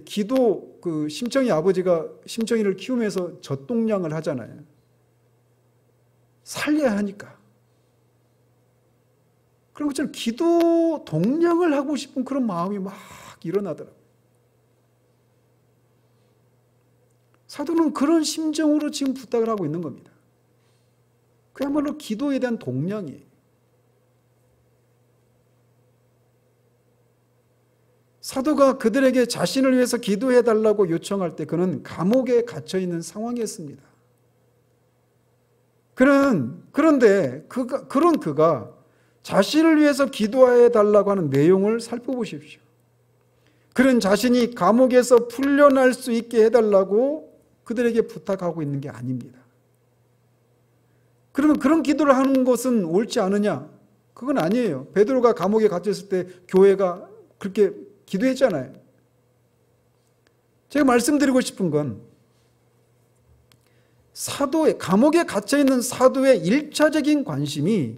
B: 기도, 심청이 아버지가 심청이를 키우면서 젖동량을 하잖아요. 살려야 하니까. 그런 것처럼 기도 동량을 하고 싶은 그런 마음이 막 일어나더라고요. 사도는 그런 심정으로 지금 부탁을 하고 있는 겁니다. 그야말로 기도에 대한 동량이에요. 사도가 그들에게 자신을 위해서 기도해달라고 요청할 때 그는 감옥에 갇혀있는 상황이었습니다. 그런데 그가 자신을 위해서 기도해달라고 하는 내용을 살펴보십시오. 그는 자신이 감옥에서 풀려날 수 있게 해달라고 그들에게 부탁하고 있는 게 아닙니다. 그러면 그런 기도를 하는 것은 옳지 않으냐? 그건 아니에요. 베드로가 감옥에 갇혔을 때 교회가 그렇게 기도했잖아요. 제가 말씀드리고 싶은 건 감옥에 갇혀있는 사도의 1차적인 관심이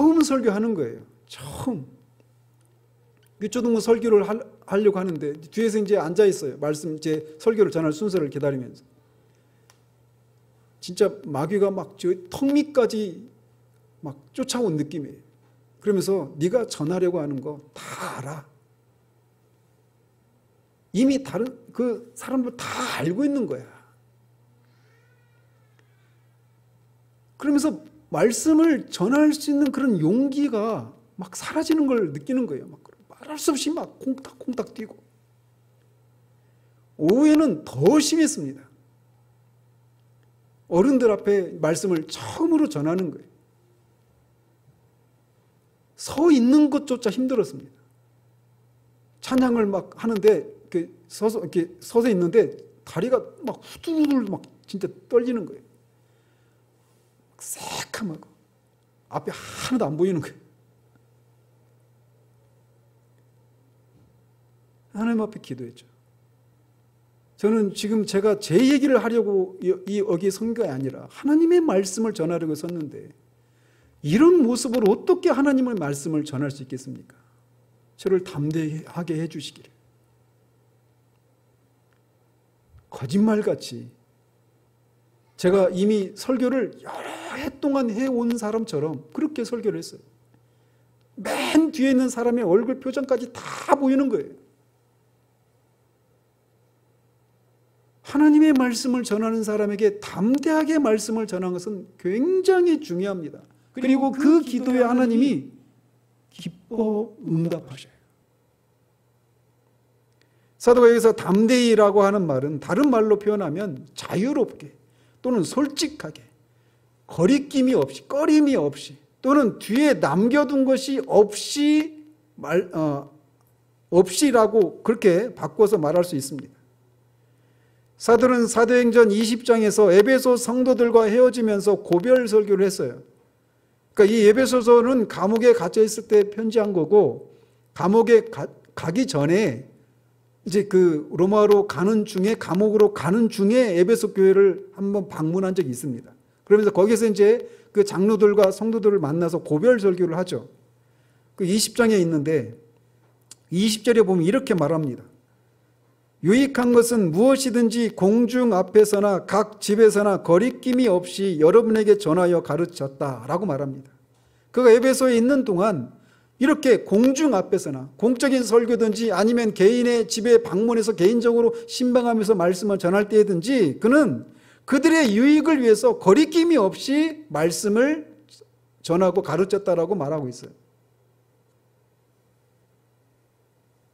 B: 처음 설교하는 거예요. 처음. 저도 뭐 설교를 하려고 하는데 뒤에서 이제 앉아 있어요. 말씀 이제 설교를 전할 순서를 기다리면서. 진짜 마귀가 막 저 턱 밑까지 막 쫓아온 느낌이에요. 그러면서 네가 전하려고 하는 거 다 알아. 이미 다른 그 사람들 다 알고 있는 거야. 그러면서 말씀을 전할 수 있는 그런 용기가 막 사라지는 걸 느끼는 거예요. 막 말할 수 없이 막 콩닥콩닥 뛰고. 오후에는 더 심했습니다. 어른들 앞에 말씀을 처음으로 전하는 거예요. 서 있는 것조차 힘들었습니다. 찬양을 막 하는데 이렇게 서서 있는데 다리가 막 후들후들 막 진짜 떨리는 거예요. 새카맣고 앞에 하나도 안 보이는 거예요. 하나님 앞에 기도했죠. 저는 지금 제가 제 얘기를 하려고 여기 선교가 아니라 하나님의 말씀을 전하려고 썼는데 이런 모습으로 어떻게 하나님의 말씀을 전할 수 있겠습니까? 저를 담대하게 해주시기를. 거짓말같이 제가 이미 설교를 여러 해 동안 해온 사람처럼 그렇게 설교를 했어요. 맨 뒤에 있는 사람의 얼굴 표정까지 다 보이는 거예요. 하나님의 말씀을 전하는 사람에게 담대하게 말씀을 전하는 것은 굉장히 중요합니다. 그리고 그 기도에 하나님이 기뻐 응답하셔요. 사도가 여기서 담대히라고 하는 말은 다른 말로 표현하면 자유롭게 또는 솔직하게 거리낌이 없이 꺼림이 없이 또는 뒤에 남겨둔 것이 없이라고 그렇게 바꿔서 말할 수 있습니다. 사도는 사도행전 20장에서 에베소 성도들과 헤어지면서 고별 설교를 했어요. 그러니까 이 에베소서는 감옥에 갇혀 있을 때 편지한 거고 감옥에 가기 전에 이제 그 로마로 가는 중에 감옥으로 가는 중에 에베소 교회를 한번 방문한 적이 있습니다. 그러면서 거기서 이제 그 장로들과 성도들을 만나서 고별 설교를 하죠. 그 20장에 있는데 20절에 보면 이렇게 말합니다. 유익한 것은 무엇이든지 공중 앞에서나 각 집에서나 거리낌이 없이 여러분에게 전하여 가르쳤다라고 말합니다. 그가 에베소에 있는 동안 이렇게 공중 앞에서나 공적인 설교든지 아니면 개인의 집에 방문해서 개인적으로 신방하면서 말씀을 전할 때든지 그는 그들의 유익을 위해서 거리낌이 없이 말씀을 전하고 가르쳤다라고 말하고 있어요.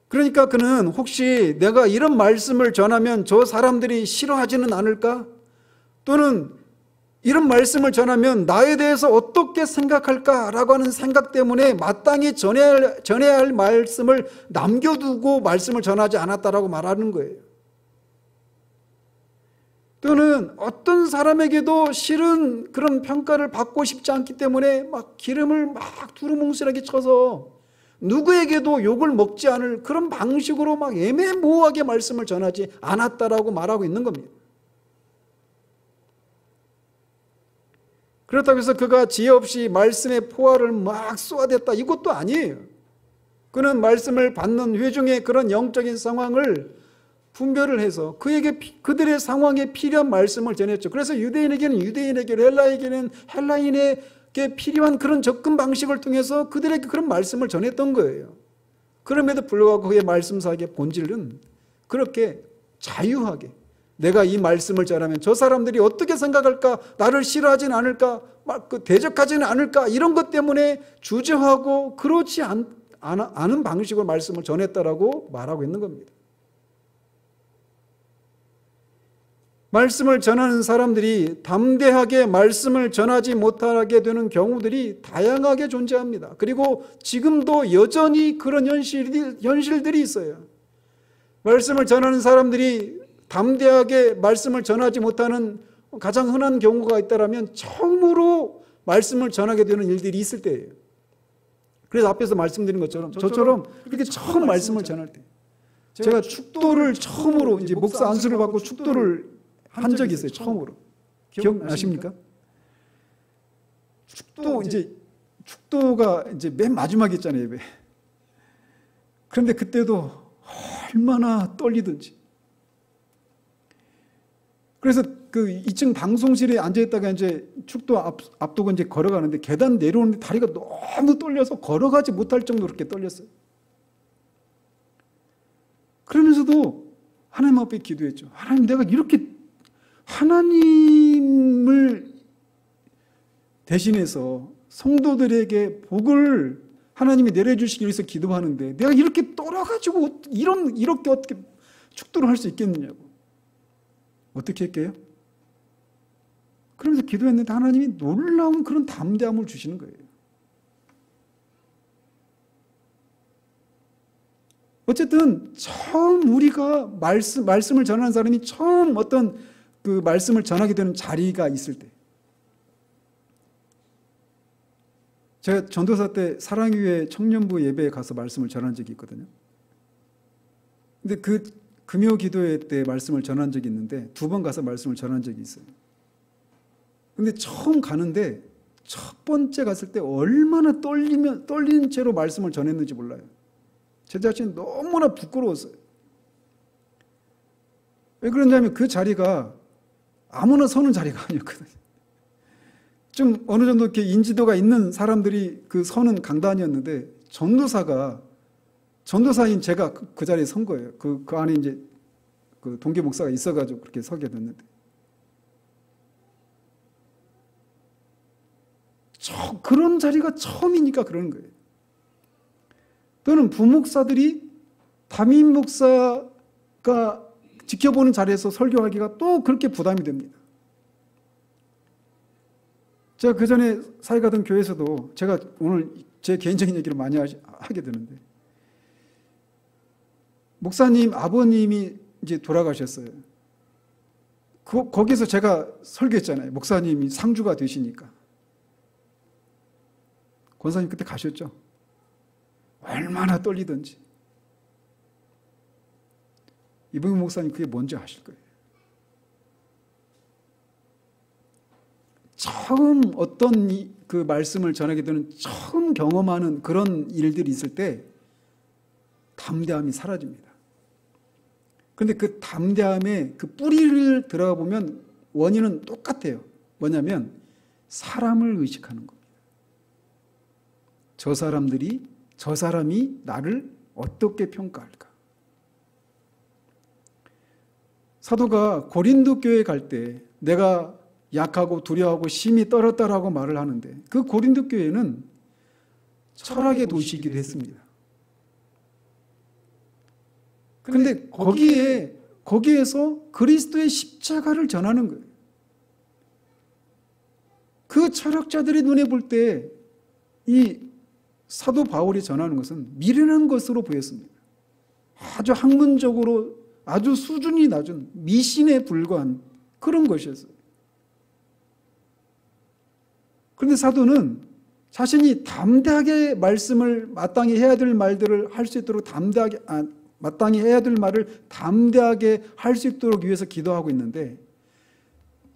B: 그러니까 그는 혹시 내가 이런 말씀을 전하면 저 사람들이 싫어하지는 않을까? 또는 이런 말씀을 전하면 나에 대해서 어떻게 생각할까라고 하는 생각 때문에 마땅히 전해야 할 말씀을 남겨두고 말씀을 전하지 않았다라고 말하는 거예요. 또는 어떤 사람에게도 싫은 그런 평가를 받고 싶지 않기 때문에 막 기름을 막 두루뭉실하게 쳐서 누구에게도 욕을 먹지 않을 그런 방식으로 막 애매모호하게 말씀을 전하지 않았다라고 말하고 있는 겁니다. 그렇다고 해서 그가 지혜 없이 말씀의 포화를 막 쏘아댔다 이것도 아니에요. 그는 말씀을 받는 회중의 그런 영적인 상황을 분별을 해서 그들의 상황에 필요한 말씀을 전했죠. 그래서 유대인에게는 유대인에게, 헬라에게는 헬라인에게 필요한 그런 접근 방식을 통해서 그들에게 그런 말씀을 전했던 거예요. 그럼에도 불구하고 그의 말씀사역의 본질은 그렇게 자유하게 내가 이 말씀을 전하면 저 사람들이 어떻게 생각할까? 나를 싫어하진 않을까? 대적하지는 않을까? 이런 것 때문에 주저하고 그렇지 않은 방식으로 말씀을 전했다라고 말하고 있는 겁니다. 말씀을 전하는 사람들이 담대하게 말씀을 전하지 못하게 되는 경우들이 다양하게 존재합니다. 그리고 지금도 여전히 그런 현실들이 있어요. 말씀을 전하는 사람들이 담대하게 말씀을 전하지 못하는 가장 흔한 경우가 있다면 처음으로 말씀을 전하게 되는 일들이 있을 때예요. 그래서 앞에서 말씀드린 것처럼 저처럼 이렇게 처음 말씀을 전할 때 제가 축도를 처음으로 이제 목사 안수를 받고 축도를 한 적이 있어요. 처음으로. 기억나십니까? 축도 이제 축도가 이제 맨 마지막에 있잖아요, 예배. 그런데 그때도 얼마나 떨리든지. 그래서 그 2층 방송실에 앉아있다가 이제 축도 앞두고 이제 걸어가는데 계단 내려오는데 다리가 너무 떨려서 걸어가지 못할 정도로 그렇게 떨렸어요. 그러면서도 하나님 앞에 기도했죠. 하나님, 내가 이렇게 하나님을 대신해서 성도들에게 복을 하나님이 내려주시기 위해서 기도하는데 내가 이렇게 떨어가지고 이렇게 어떻게 축도를 할 수 있겠느냐고. 어떻게 할게요? 그러면서 기도했는데 하나님이 놀라운 그런 담대함을 주시는 거예요. 어쨌든 처음 우리가 말씀을 전하는 사람이 처음 어떤 그 말씀을 전하게 되는 자리가 있을 때, 제가 전도사 때 사랑교회 청년부 예배에 가서 말씀을 전한 적이 있거든요. 근데 그 금요 기도회 때 말씀을 전한 적이 있는데 2번 가서 말씀을 전한 적이 있어요. 근데 처음 가는데 첫 번째 갔을 때 얼마나 떨린 채로 말씀을 전했는지 몰라요. 제 자신이 너무나 부끄러웠어요. 왜 그러냐면 그 자리가 아무나 서는 자리가 아니었거든요. 좀 어느 정도 이렇게 인지도가 있는 사람들이 그 서는 강단이었는데 전도사인 제가 그 자리에 선 거예요. 그 안에 이제 그 동계 목사가 있어가지고 그렇게 서게 됐는데. 그런 자리가 처음이니까 그러는 거예요. 또는 부목사들이 담임 목사가 지켜보는 자리에서 설교하기가 또 그렇게 부담이 됩니다. 제가 그 전에 사회 가던 교회에서도 제가 오늘 제 개인적인 얘기를 많이 하게 되는데, 목사님 아버님이 이제 돌아가셨어요. 거기서 제가 설교했잖아요. 목사님이 상주가 되시니까. 권사님 그때 가셨죠? 얼마나 떨리던지. 이봉규 목사님 그게 뭔지 아실 거예요. 처음 어떤 그 말씀을 전하게 되는 처음 경험하는 그런 일들이 있을 때 담대함이 사라집니다. 그런데 그 담대함의 그 뿌리를 들어가 보면 원인은 똑같아요. 뭐냐면 사람을 의식하는 겁니다. 저 사람이 나를 어떻게 평가할까? 사도가 고린도 교회에 갈 때 내가 약하고 두려워하고 심히 떨었다라고 말을 하는데, 그 고린도 교회는 철학의 도시이기도 했습니다. 그런데 거기에서 그리스도의 십자가를 전하는 거예요. 그 철학자들의 눈에 볼 때 이 사도 바울이 전하는 것은 미련한 것으로 보였습니다. 아주 학문적으로 아주 수준이 낮은 미신에 불과한 그런 것이었어요. 그런데 사도는 자신이 담대하게 말씀을 마땅히 해야 될 말들을 할 수 있도록 마땅히 해야 될 말을 담대하게 할 수 있도록 위해서 기도하고 있는데,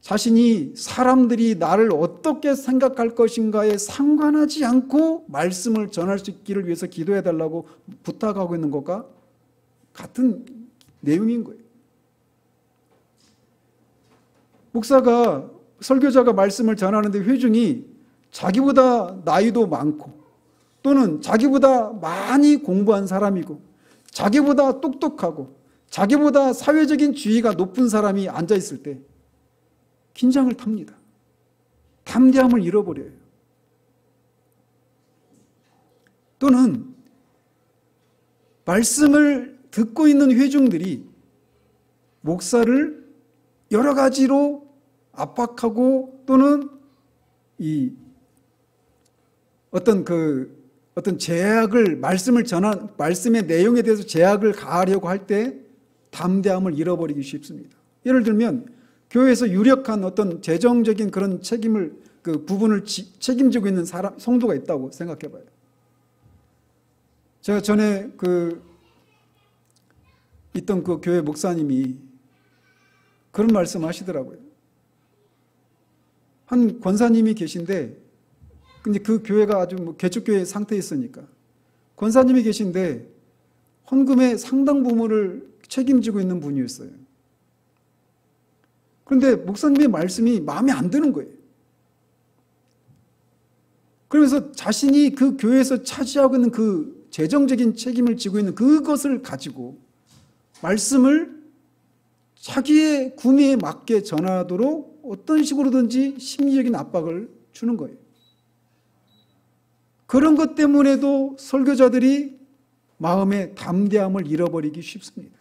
B: 자신이 사람들이 나를 어떻게 생각할 것인가에 상관하지 않고 말씀을 전할 수 있기를 위해서 기도해 달라고 부탁하고 있는 것과 같은 내용인 거예요. 설교자가 말씀을 전하는데 회중이 자기보다 나이도 많고, 또는 자기보다 많이 공부한 사람이고, 자기보다 똑똑하고, 자기보다 사회적인 지위가 높은 사람이 앉아 있을 때 긴장을 탑니다. 담대함을 잃어버려요. 또는 말씀을 듣고 있는 회중들이 목사를 여러 가지로 압박하고, 또는 어떤 제약을 말씀의 내용에 대해서 제약을 가하려고 할 때 담대함을 잃어버리기 쉽습니다. 예를 들면 교회에서 유력한 어떤 재정적인 그런 그 부분을 책임지고 있는 성도가 있다고 생각해 봐요. 제가 전에 있던 그 교회 목사님이 그런 말씀 하시더라고요. 한 권사님이 계신데 근데 그 교회가 아주 뭐 개척교회 상태에 있으니까 권사님이 계신데 헌금의 상당 부분을 책임지고 있는 분이었어요. 그런데 목사님의 말씀이 마음에 안 드는 거예요. 그러면서 자신이 그 교회에서 차지하고 있는 그 재정적인 책임을 지고 있는 그것을 가지고 말씀을 자기의 구미에 맞게 전하도록 어떤 식으로든지 심리적인 압박을 주는 거예요. 그런 것 때문에도 설교자들이 마음의 담대함을 잃어버리기 쉽습니다.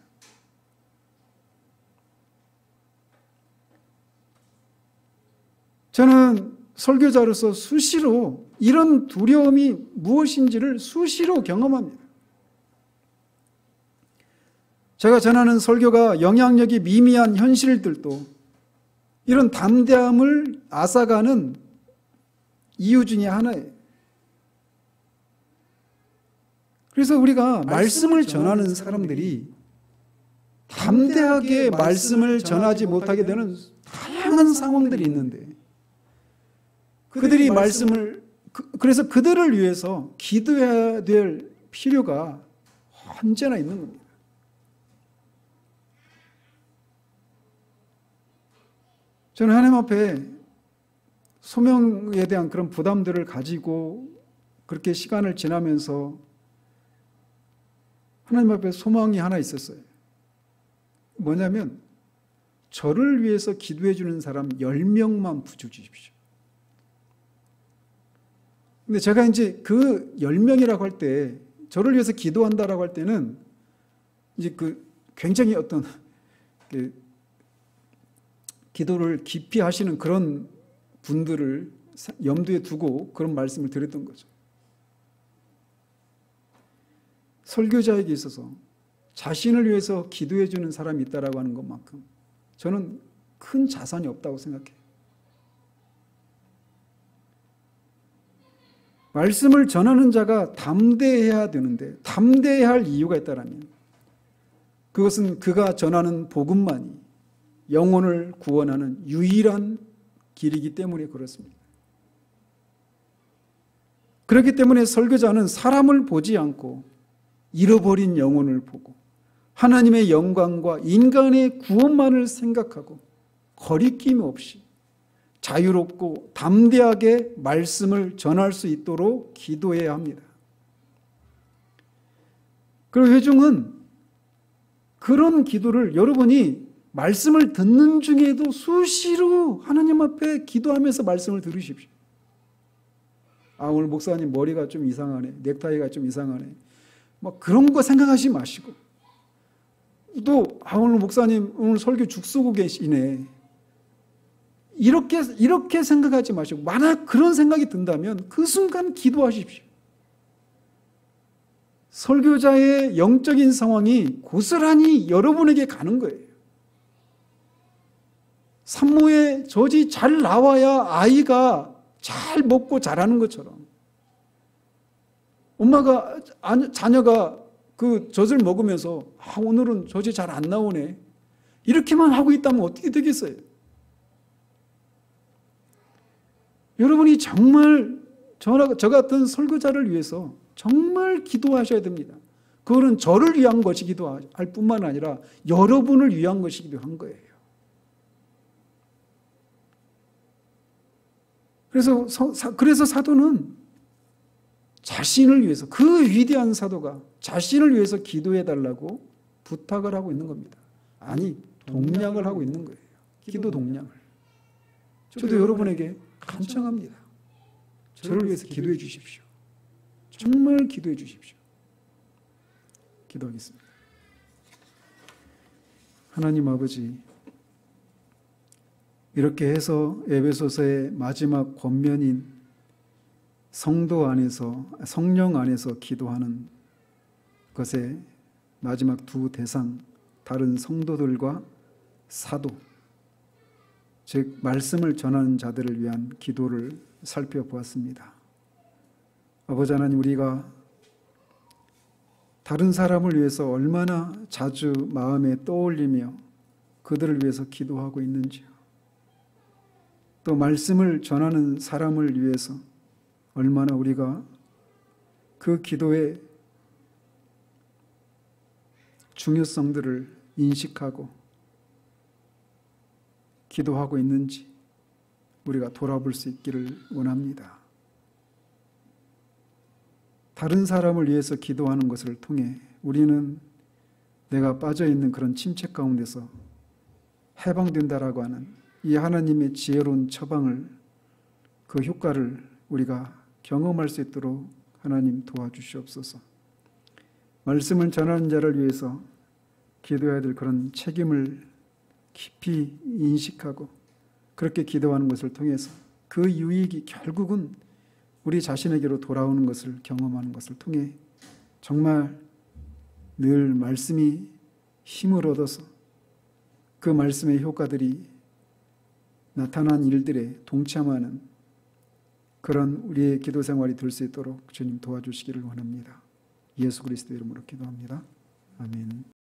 B: 저는 설교자로서 수시로 이런 두려움이 무엇인지를 수시로 경험합니다. 제가 전하는 설교가 영향력이 미미한 현실들도 이런 담대함을 앗아가는 이유 중에 하나예요. 그래서 우리가 말씀을 전하는 사람들이 담대하게 말씀을 전하지 못하게 되는 다양한 상황들이 있는데 그들이 말씀을 그래서 그들을 위해서 기도해야 될 필요가 언제나 있는 겁니다. 저는 하나님 앞에 소명에 대한 그런 부담들을 가지고 그렇게 시간을 지나면서 하나님 앞에 소망이 하나 있었어요. 뭐냐면 저를 위해서 기도해 주는 사람 10명만 부어주십시오. 근데 제가 이제 그 10명이라고 할 때 저를 위해서 기도한다라고 할 때는 이제 그 굉장히 어떤 기도를 깊이 하시는 그런 분들을 염두에 두고 그런 말씀을 드렸던 거죠. 설교자에게 있어서 자신을 위해서 기도해 주는 사람이 있다라고 하는 것만큼 저는 큰 자산이 없다고 생각해요. 말씀을 전하는 자가 담대해야 되는데 담대해야 할 이유가 있다라면 그것은 그가 전하는 복음만이 영혼을 구원하는 유일한 길이기 때문에 그렇습니다. 그렇기 때문에 설교자는 사람을 보지 않고 잃어버린 영혼을 보고 하나님의 영광과 인간의 구원만을 생각하고 거리낌 없이 자유롭고 담대하게 말씀을 전할 수 있도록 기도해야 합니다. 그리고 회중은 그런 기도를 여러분이 말씀을 듣는 중에도 수시로 하나님 앞에 기도하면서 말씀을 들으십시오. 아, 오늘 목사님 머리가 좀 이상하네. 넥타이가 좀 이상하네. 뭐 그런 거 생각하지 마시고 또 오늘 목사님 오늘 설교 죽 쓰고 계시네. 이렇게 생각하지 마시고 만약 그런 생각이 든다면 그 순간 기도하십시오. 설교자의 영적인 상황이 고스란히 여러분에게 가는 거예요. 산모의 젖이 잘 나와야 아이가 잘 먹고 자라는 것처럼 엄마가 자녀가 그 젖을 먹으면서 오늘은 젖이 잘 안 나오네 이렇게만 하고 있다면 어떻게 되겠어요? 여러분이 정말 저 같은 설교자를 위해서 정말 기도하셔야 됩니다. 그거는 저를 위한 것이기도 할 뿐만 아니라 여러분을 위한 것이기도 한 거예요. 그래서 사도는 자신을 위해서 그 위대한 사도가 자신을 위해서 기도해 달라고 부탁을 하고 있는 겁니다. 아니 동량을 하고 있는 거예요. 기도 동량을. 저도 여러분에게 간청합니다. 저를 위해서 기도해 주십시오. 정말 기도해 주십시오. 기도하겠습니다. 하나님 아버지, 이렇게 해서 에베소서의 마지막 권면인 성도 안에서 성령 안에서 기도하는 것의 마지막 두 대상, 다른 성도들과 사도, 즉 말씀을 전하는 자들을 위한 기도를 살펴보았습니다. 아버지 하나님, 우리가 다른 사람을 위해서 얼마나 자주 마음에 떠올리며 그들을 위해서 기도하고 있는지요. 또 말씀을 전하는 사람을 위해서
A: 얼마나 우리가 그 기도의 중요성들을 인식하고 기도하고 있는지 우리가 돌아볼 수 있기를 원합니다. 다른 사람을 위해서 기도하는 것을 통해 우리는 내가 빠져있는 그런 침체 가운데서 해방된다라고 하는 이 하나님의 지혜로운 처방을, 그 효과를 우리가 경험할 수 있도록 하나님 도와주시옵소서. 말씀을 전하는 자를 위해서 기도해야 될 그런 책임을 깊이 인식하고 그렇게 기도하는 것을 통해서 그 유익이 결국은 우리 자신에게로 돌아오는 것을 경험하는 것을 통해 정말 늘 말씀이 힘을 얻어서 그 말씀의 효과들이 나타난 일들에 동참하는 그런 우리의 기도 생활이 될 수 있도록 주님 도와주시기를 원합니다. 예수 그리스도 이름으로 기도합니다. 아멘.